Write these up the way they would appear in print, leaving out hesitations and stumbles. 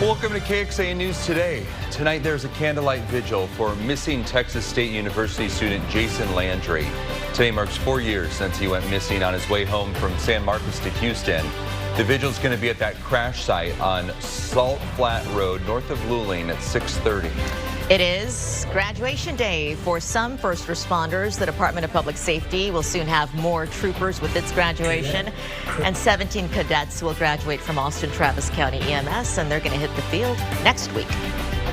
Welcome to KXAN News Today. Tonight there's a candlelight vigil for missing Texas State University student Jason Landry. Today marks 4 years since he went missing on his way home from San Marcos to Houston. The vigil is going to be at that crash site on Salt Flat Road north of Luling at 6:30. It is graduation day for some first responders. The Department of Public Safety will soon have more troopers with its graduation. And 17 cadets will graduate from Austin Travis County EMS, and they're going to hit the field next week.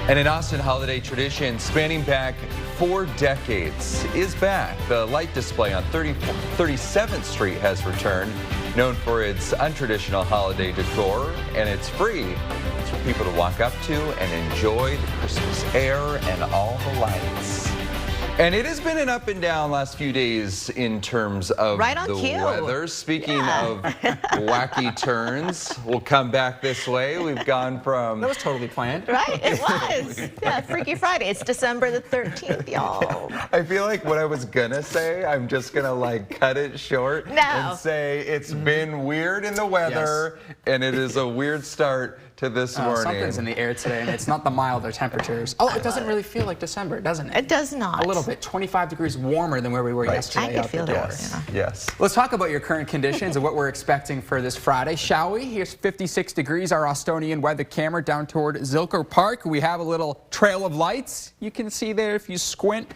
And an Austin holiday tradition spanning back 4 decades is back. The light display on 37th Street has returned, known for its untraditional holiday decor, and it's free. It's for people to walk up to and enjoy the Christmas air and all the lights. And it has been an up and down last few days in terms of the weather. Speaking of wacky turns, we'll come back this way. We've gone from... That was totally planned. Right, it was. Yeah, Freaky Friday. It's December the 13th, y'all. I feel like what I was gonna say, I'm just gonna like cut it short and say it's been weird in the weather, and it is a weird start to this morning. Something's in the air today, and it's not the milder temperatures. Oh, it doesn't really feel like December, doesn't it? It does not. A little bit. 25 degrees warmer than where we were yesterday. I could feel that. Yes. Let's talk about your current conditions and what we're expecting for this Friday, shall we? Here's 56 degrees, our Austonian weather camera down toward Zilker Park. We have a little trail of lights you can see there if you squint.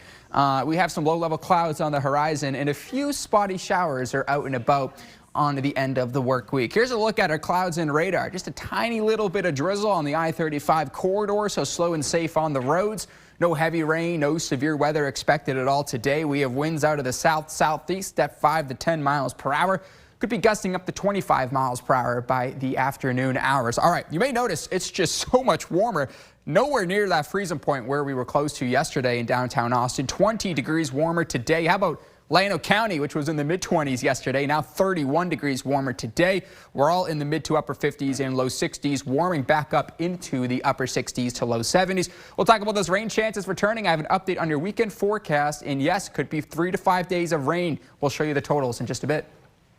We have some low-level clouds on the horizon, and a few spotty showers are out and about on the end of the work week. Here's a look at our clouds and radar. Just a tiny little bit of drizzle on the I-35 corridor, so slow and safe on the roads. No heavy rain, no severe weather expected at all today. We have winds out of the south-southeast at 5 to 10 miles per hour. Could be gusting up to 25 miles per hour by the afternoon hours. All right, you may notice it's just so much warmer. Nowhere near that freezing point where we were close to yesterday in downtown Austin. 20 degrees warmer today. How about Llano County, which was in the mid-20s yesterday, now 31 degrees warmer today. We're all in the mid to upper 50s and low 60s, warming back up into the upper 60s to low 70s. We'll talk about those rain chances returning. I have an update on your weekend forecast, and yes, could be 3 to 5 days of rain. We'll show you the totals in just a bit.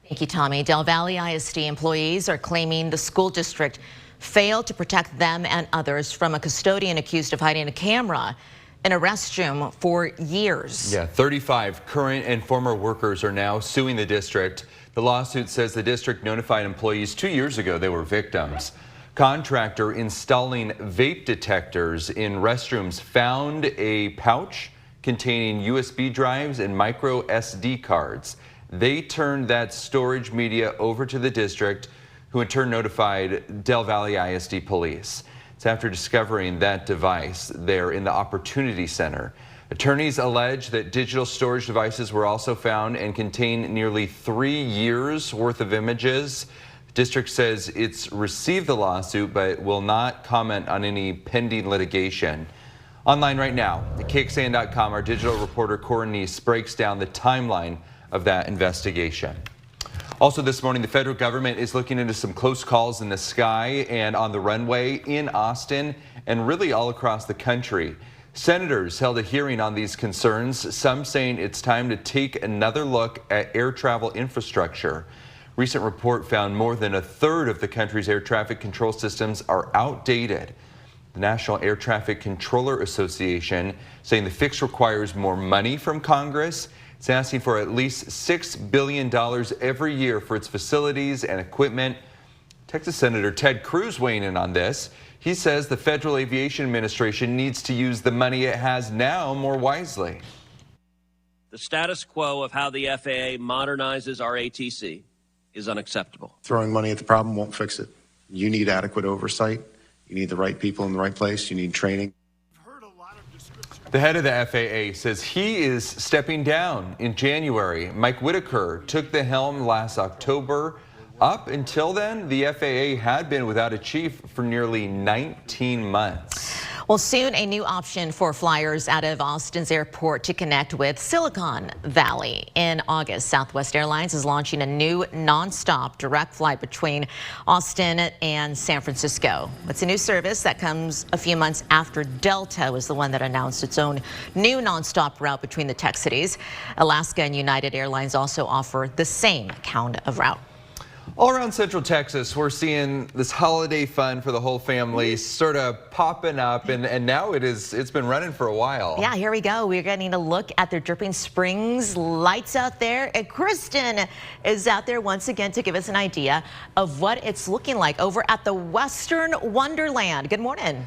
Thank you, Tommy. Del Valle ISD employees are claiming the school district failed to protect them and others from a custodian accused of hiding a camera in a restroom for years. Yeah, 35 current and former workers are now suing the district. The lawsuit says the district notified employees 2 years ago they were victims. Contractor installing vape detectors in restrooms found a pouch containing USB drives and micro SD cards. They turned that storage media over to the district, who in turn notified Del Valle ISD police. It's after discovering that device there in the Opportunity Center. Attorneys allege that digital storage devices were also found and contain nearly 3 years worth of images. The district says it's received the lawsuit but will not comment on any pending litigation. Online right now at KXAN.com, our digital reporter Corin Neese breaks down the timeline of that investigation. Also this morning, the federal government is looking into some close calls in the sky and on the runway in Austin and really all across the country. Senators held a hearing on these concerns, some saying it's time to take another look at air travel infrastructure. Recent report found more than a third of the country's air traffic control systems are outdated. The National Air Traffic Controller Association saying the fix requires more money from Congress. It's asking for at least $6 billion every year for its facilities and equipment. Texas Senator Ted Cruz weighing in on this. He says the Federal Aviation Administration needs to use the money it has now more wisely. The status quo of how the FAA modernizes our ATC is unacceptable. Throwing money at the problem won't fix it. You need adequate oversight. You need the right people in the right place. You need training. The head of the FAA says he is stepping down in January. Mike Whitaker took the helm last October. Up until then, the FAA had been without a chief for nearly 19 months. Well, soon a new option for flyers out of Austin's airport to connect with Silicon Valley. In August, Southwest Airlines is launching a new nonstop direct flight between Austin and San Francisco. It's a new service that comes a few months after Delta was the one that announced its own new nonstop route between the tech cities. Alaska and United Airlines also offer the same kind of route. All around Central Texas, we're seeing this holiday fun for the whole family sort of popping up, and now it's been running for a while. Yeah, here we go. We're getting a look at the Dripping Springs lights out there, and Kristen is out there once again to give us an idea of what it's looking like over at the Western Wonderland. Good morning.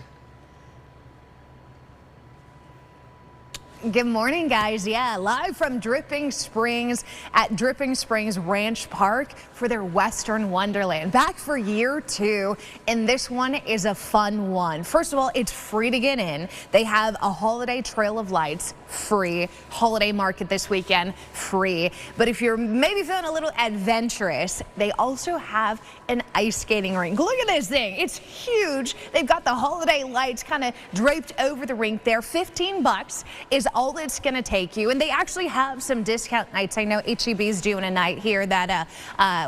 Good morning, guys. Yeah, live from Dripping Springs at Dripping Springs Ranch Park for their Western Wonderland. Back for year 2, and this one is a fun one. First of all, it's free to get in. They have a holiday trail of lights, free. Holiday market this weekend, free. But if you're maybe feeling a little adventurous, they also have an ice skating rink. Look at this thing. It's huge. They've got the holiday lights kind of draped over the rink there. $15 is all it's going to take you. And they actually have some discount nights. I know HEB is doing a night here that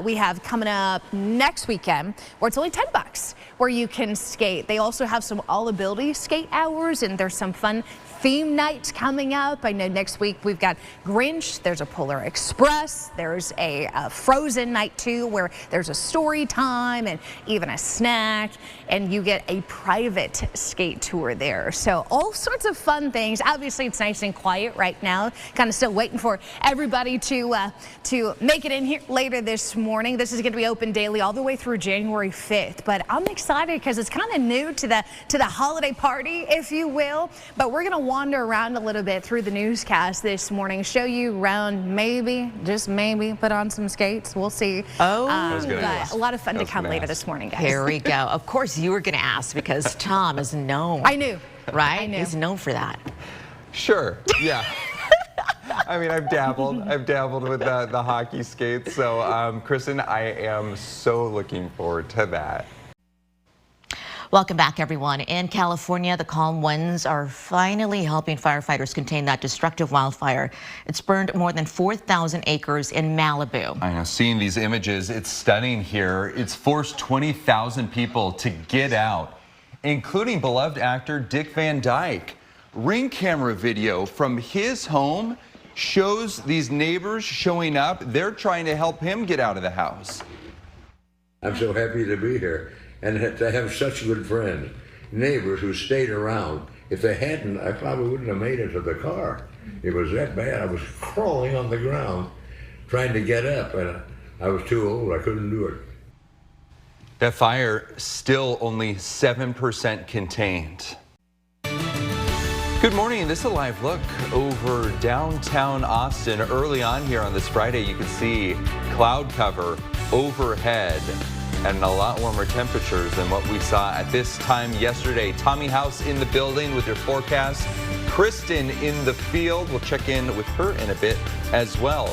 we have coming up next weekend where it's only $10 where you can skate. They also have some all-ability skate hours, and there's some fun theme nights coming up. I know next week we've got Grinch, there's a Polar Express, there's a Frozen night too where there's a story time and even a snack, and you get a private skate tour there. So all sorts of fun things. Obviously it's nice and quiet right now, kind of still waiting for everybody to make it in here later this morning. This is going to be open daily all the way through January 5th, but I'm excited because it's kind of new to the holiday party, if you will. But we're going to wander around a little bit through the newscast this morning, show you around, maybe, just maybe, put on some skates. We'll see. Oh, but a lot of fun to come later this morning, guys. Here we go. Of course you were going to ask because Tom is known. I knew. Right? I knew. He's known for that. Sure, yeah. I mean, I've dabbled with the hockey skates. So, Kristen, I am so looking forward to that. Welcome back, everyone. In California, the calm winds are finally helping firefighters contain that destructive wildfire. It's burned more than 4,000 acres in Malibu. I know, seeing these images, it's stunning here. It's forced 20,000 people to get out, including beloved actor Dick Van Dyke. Ring camera video from his home shows these neighbors showing up. They're trying to help him get out of the house. I'm so happy to be here and to have such good friends, neighbors who stayed around. If they hadn't, I probably wouldn't have made it to the car. It was that bad. I was crawling on the ground trying to get up, and I was too old. I couldn't do it. That fire still only 7% contained. Good morning. This is a live look over downtown Austin. Early on here on this Friday, you can see cloud cover overhead and a lot warmer temperatures than what we saw at this time yesterday. Tommy House in the building with your forecast. Kristen in the field. We'll check in with her in a bit as well.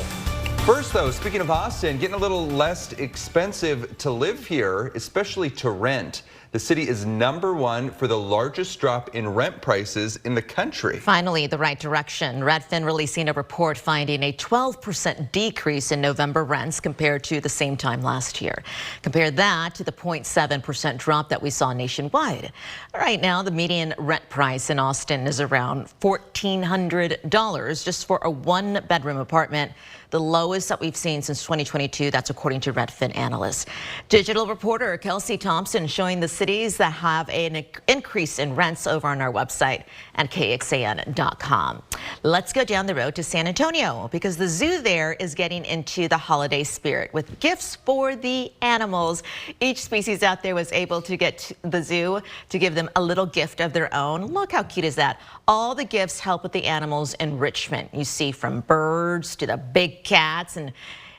First, though, speaking of Austin, getting a little less expensive to live here, especially to rent. The city is #1 for the largest drop in rent prices in the country. Finally, the right direction. Redfin releasing a report finding a 12% decrease in November rents compared to the same time last year. Compare that to the 0.7% drop that we saw nationwide. Right now, the median rent price in Austin is around $1,400 just for a 1-bedroom apartment, the lowest that we've seen since 2022. That's according to Redfin analysts. Digital reporter Kelsey Thompson showing the cities that have an increase in rents over on our website at KXAN.com. Let's go down the road to San Antonio because the zoo there is getting into the holiday spirit with gifts for the animals. Each species out there was able to get to the zoo to give them a little gift of their own. Look how cute is that? All the gifts help with the animals' enrichment. You see from birds to the big cats and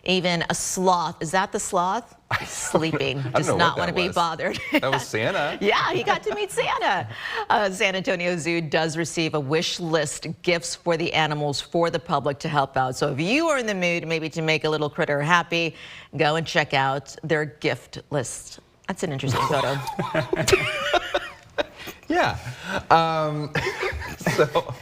even a sloth. Is that the sloth? Sleeping. Does not want to be bothered. That was Santa. Yeah, he got to meet Santa. San Antonio Zoo does receive a wish list gifts for the animals for the public to help out. So if you are in the mood maybe to make a little critter happy, go and check out their gift list. That's an interesting photo. Yeah. So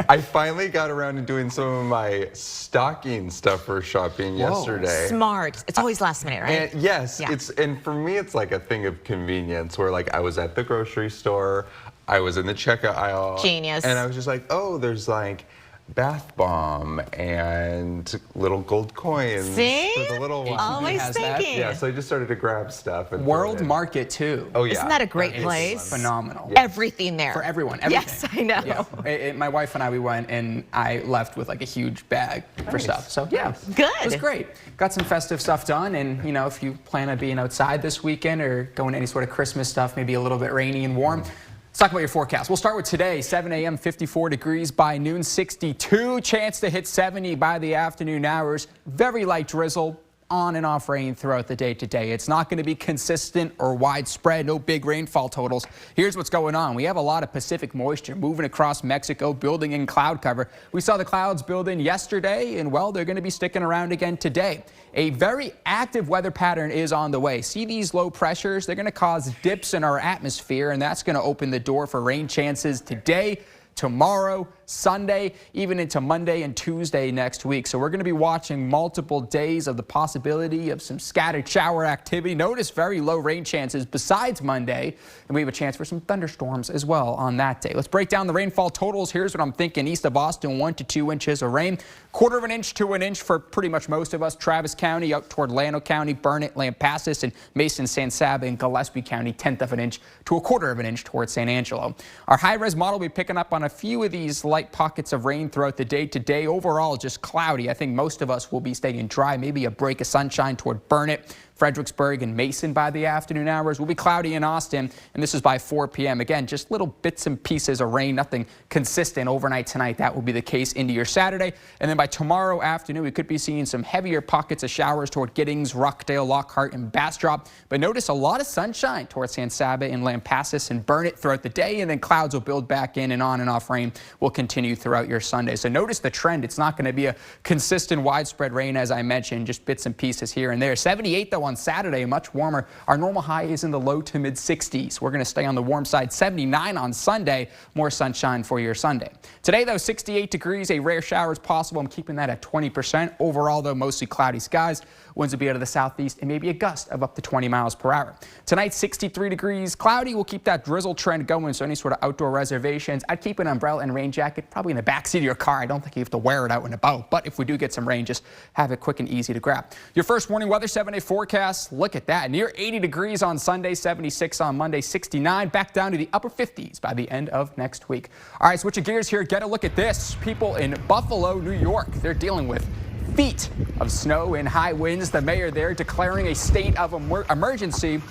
I finally got around to doing some of my stocking stuffer shopping yesterday. Smart. It's always last minute, right? And yes, Yeah. and for me it's like a thing of convenience where like I was at the grocery store, I was in the checkout aisle. Genius. And I was just like, oh, there's like bath bomb and little gold coins See? for the little ones. Always has that. thinking. Yeah, so I just started to grab stuff. And World throw it in. Market too. Oh, yeah. Isn't that a great It's place? phenomenal. Everything there. For everyone, everything. Yes, I know. Yeah. My wife and I, we went, and I left with like a huge bag for stuff. So yeah, Good. It was great. Got some festive stuff done, and if you plan on being outside this weekend or going to any sort of Christmas stuff, maybe a little bit rainy and warm. Let's talk about your forecast. We'll start with today, 7 a.m., 54 degrees by noon, 62. Chance to hit 70 by the afternoon hours. Very light drizzle. On and off rain throughout the day today. It's not going to be consistent or widespread, no big rainfall totals. Here's what's going on. We have a lot of Pacific moisture moving across Mexico, building in cloud cover. We saw the clouds build in yesterday, and well, they're going to be sticking around again today. A very active weather pattern is on the way. See these low pressures? They're going to cause dips in our atmosphere, and that's going to open the door for rain chances today, tomorrow, Sunday, even into Monday and Tuesday next week. So we're going to be watching multiple days of the possibility of some scattered shower activity. Notice very low rain chances besides Monday, and we have a chance for some thunderstorms as well on that day. Let's break down the rainfall totals. Here's what I'm thinking. East of Austin, 1 to 2 inches of rain. Quarter of an inch to an inch for pretty much most of us. Travis County out toward Llano County, Burnett, Lampasas, and Mason, San Saba, and Gillespie County, 1/10 of an inch to a quarter of an inch toward San Angelo. Our high-res model will be picking up on a few of these light pockets of rain throughout the day today. Overall, just cloudy. I think most of us will be staying dry. Maybe a break of sunshine toward Burnett, Fredericksburg, and Mason by the afternoon hours. Will be cloudy in Austin, and this is by 4 p.m. Again, just little bits and pieces of rain, nothing consistent overnight tonight. That will be the case into your Saturday. And then by tomorrow afternoon, we could be seeing some heavier pockets of showers toward Giddings, Rockdale, Lockhart, and Bastrop. But notice a lot of sunshine toward San Saba and Lampasas and Burnett throughout the day, and then clouds will build back in, and on and off rain will continue throughout your Sunday. So notice the trend. It's not going to be a consistent widespread rain, as I mentioned, just bits and pieces here and there. 78 though on Saturday, much warmer. Our normal high is in the low to mid 60s. We're going to stay on the warm side. 79 on Sunday, more sunshine for your Sunday. Today though, 68 degrees, a rare shower is possible. I'm keeping that at 20%. Overall though, mostly cloudy skies. Winds will be out of the southeast and maybe a gust of up to 20 miles per hour. Tonight, 63 degrees, cloudy. We'll keep that drizzle trend going, so any sort of outdoor reservations, I'd keep an umbrella and rain jacket probably in the backseat of your car. I don't think you have to wear it out and about, but if we do get some rain, just have it quick and easy to grab. Your first warning weather 7-day forecast, look at that. Near 80 degrees on Sunday, 76 on Monday, 69, back down to the upper 50s by the end of next week. All right, switching gears here, get a look at this. People in Buffalo, New York, they're dealing with feet of snow and high winds. The mayor there declaring a state of emergency.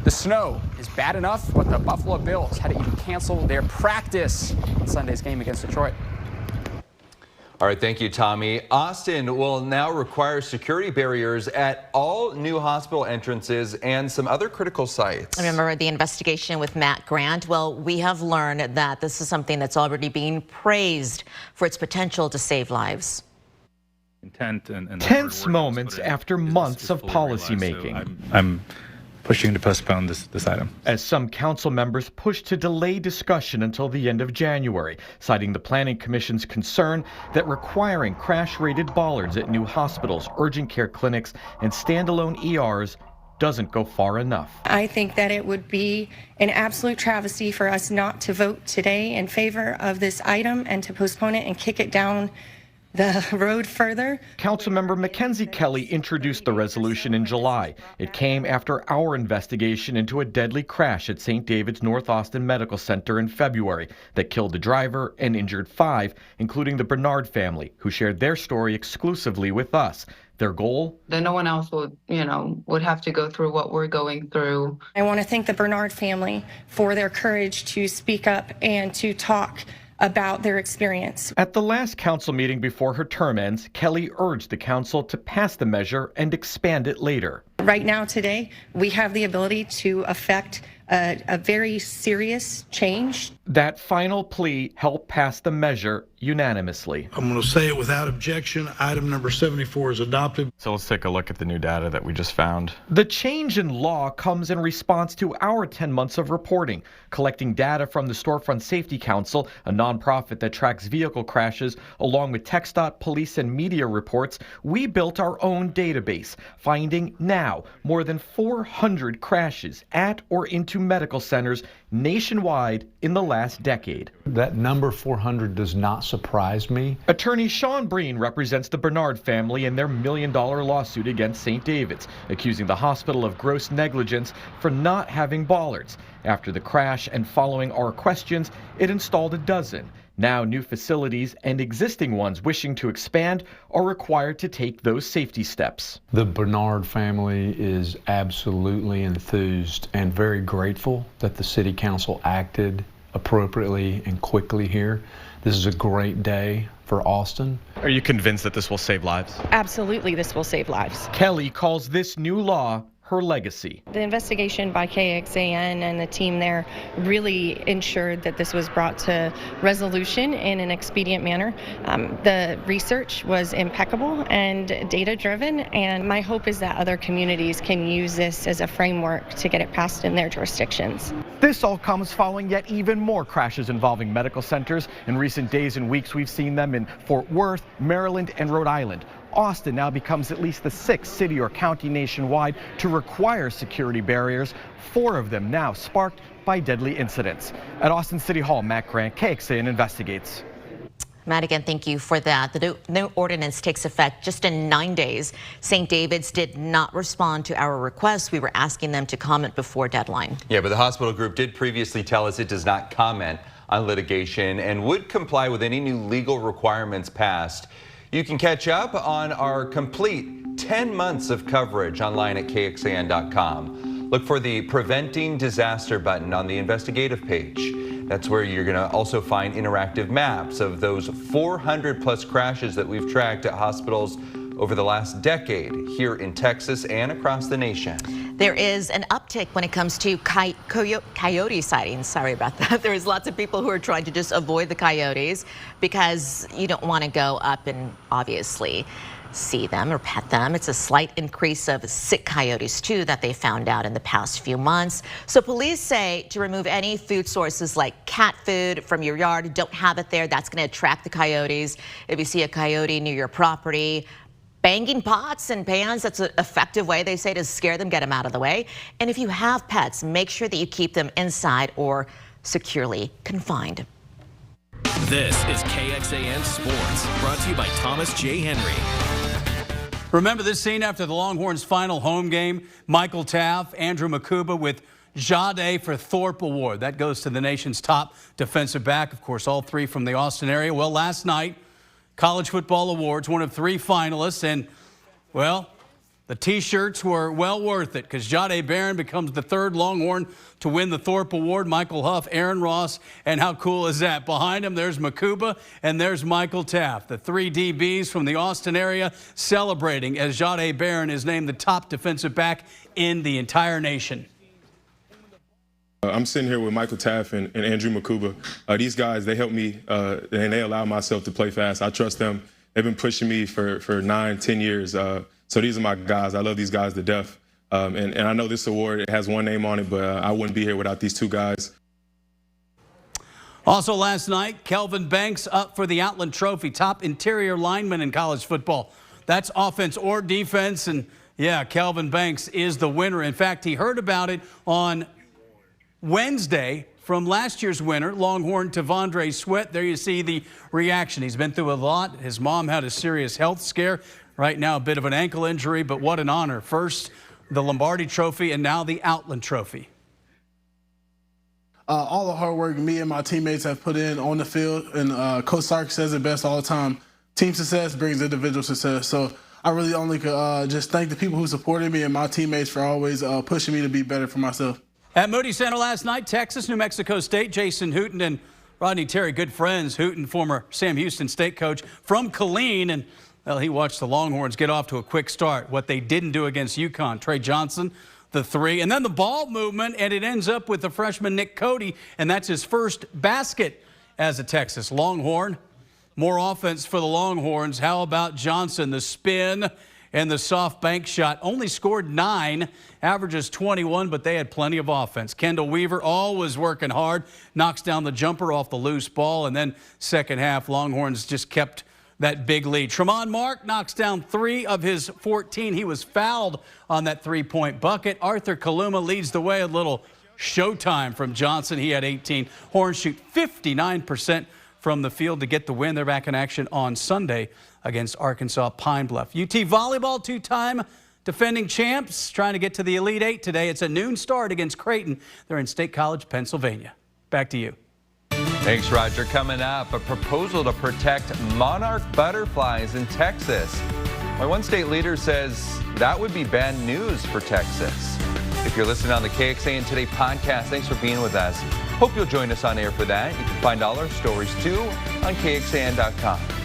The snow is bad enough, but the Buffalo Bills had to even cancel their practice in Sunday's game against Detroit. All right, thank you, Tommy. Austin will now require security barriers at all new hospital entrances and some other critical sites. Remember the investigation with Matt Grant? Well, we have learned that this is something that's already being praised for its potential to save lives. Tense moments after months of policy making. I'm pushing to postpone this item. As some council members push to delay discussion until the end of January, citing the Planning Commission's concern that requiring crash-rated bollards at new hospitals, urgent care clinics, and standalone ERs doesn't go far enough. I think that it would be an absolute travesty for us not to vote today in favor of this item and to postpone it and kick it down the road further. Councilmember Mackenzie Kelly introduced the resolution in July. It came after our investigation into a deadly crash at St. David's North Austin Medical Center in February that killed the driver and injured 5, including the Bernard family, who shared their story exclusively with us. Their goal? That no one else would have to go through what we're going through. I want to thank the Bernard family for their courage to speak up and to talk about their experience. At the last council meeting before her term ends, Kelly urged the council to pass the measure and expand it later. Right now, today, we have the ability to affect a very serious change. That final plea helped pass the measure unanimously. I'm going to say it without objection. Item number 74 is adopted. So let's take a look at the new data that we just found. The change in law comes in response to our 10 months of reporting, collecting data from the Storefront Safety Council, a nonprofit that tracks vehicle crashes, along with TxDOT, police, and media reports. We built our own database, finding now more than 400 crashes at or into medical centers nationwide in the last decade. That number 400 does not surprise me. Attorney Sean Breen represents the Bernard family in their $1 million lawsuit against St. David's, accusing the hospital of gross negligence for not having bollards. After the crash and following our questions, it installed a dozen. Now new facilities and existing ones wishing to expand are required to take those safety steps. The Bernard family is absolutely enthused and very grateful that the City Council acted appropriately and quickly here. This is a great day for Austin. Are you convinced that this will save lives? Absolutely, this will save lives. Kelly calls this new law her legacy. The investigation by KXAN and the team there really ensured that this was brought to resolution in an expedient manner. The research was impeccable and data-driven, and my hope is that other communities can use this as a framework to get it passed in their jurisdictions. This all comes following yet even more crashes involving medical centers. In recent days and weeks, we've seen them in Fort Worth, Maryland, and Rhode Island. Austin now becomes at least the 6th city or county nationwide to require security barriers, 4 of them now sparked by deadly incidents. At Austin City Hall, Matt Grant, KXAN Investigates. Matt, again, thank you for that. The new ordinance takes effect just in 9 days. St. David's did not respond to our request. We were asking them to comment before deadline. Yeah, but the hospital group did previously tell us it does not comment on litigation and would comply with any new legal requirements passed. You can catch up on our complete 10 months of coverage online at KXAN.com. Look for the Preventing Disaster button on the investigative page. That's where you're going to also find interactive maps of those 400 plus crashes that we've tracked at hospitals over the last decade here in Texas and across the nation. There is an uptick when it comes to coyote sightings. Sorry about that. There's lots of people who are trying to just avoid the coyotes because you don't want to go up and obviously see them or pet them. It's a slight increase of sick coyotes too that they found out in the past few months. So police say to remove any food sources like cat food from your yard. Don't have it there. That's going to attract the coyotes. If you see a coyote near your property, banging pots and pans, that's an effective way, they say, to scare them, get them out of the way. And if you have pets, make sure that you keep them inside or securely confined. This is KXAN Sports, brought to you by Thomas J. Henry. Remember this scene after the Longhorns' final home game? Michael Taft, Andrew Makuba with Jade for Thorpe Award. That goes to the nation's top defensive back. Of course, all 3 from the Austin area. Well, last night, College Football Awards, one of 3 finalists, and, well, the T-shirts were well worth it because Jade Barron becomes the 3rd Longhorn to win the Thorpe Award. Michael Huff, Aaron Ross, and how cool is that? Behind him, there's Makuba, and there's Michael Taft, the 3 DBs from the Austin area celebrating as Jade Barron is named the top defensive back in the entire nation. I'm sitting here with Michael Taft and Andrew Makuba. These guys, they help me and they allow myself to play fast. I trust them. They've been pushing me for 9, 10 years. So these are my guys. I love these guys to death. And I know this award, it has one name on it, but I wouldn't be here without these 2 guys. Also last night, Kelvin Banks up for the Outland Trophy, top interior lineman in college football. That's offense or defense. And yeah, Kelvin Banks is the winner. In fact, he heard about it on Wednesday from last year's winner, Longhorn Tavondre Sweat. There you see the reaction. He's been through a lot. His mom had a serious health scare. Right now, a bit of an ankle injury, but what an honor. First, the Lombardi Trophy, and now the Outland Trophy. All the hard work me and my teammates have put in on the field, and Coach Sark says it best all the time. Team success brings individual success. So I really only could just thank the people who supported me and my teammates for always pushing me to be better for myself. At Moody Center last night, Texas, New Mexico State, Jason Hooten and Rodney Terry, good friends. Hooten, former Sam Houston State coach from Killeen, and well, he watched the Longhorns get off to a quick start. What they didn't do against UConn. Trey Johnson, the 3, and then the ball movement, and it ends up with the freshman Nick Cody, and that's his first basket as a Texas Longhorn. More offense for the Longhorns. How about Johnson, the spin and the soft bank shot? Only scored 9, averages 21, but they had plenty of offense. Kendall Weaver, always working hard, knocks down the jumper off the loose ball, and then second half, Longhorns just kept that big lead. Tremont Mark knocks down 3 of his 14. He was fouled on that 3-point bucket. Arthur Kaluma leads the way, a little showtime from Johnson. He had 18. Horns shoot 59% from the field to get the win. They're back in action on Sunday against Arkansas Pine Bluff. UT volleyball, two-time defending champs, trying to get to the Elite Eight today. It's a noon start against Creighton. They're in State College, Pennsylvania. Back to you. Thanks, Roger. Coming up, a proposal to protect monarch butterflies in Texas. My one state leader says that would be bad news for Texas. If you're listening on the KXAN Today podcast, thanks for being with us. Hope you'll join us on air for that. You can find all our stories too on KXAN.com.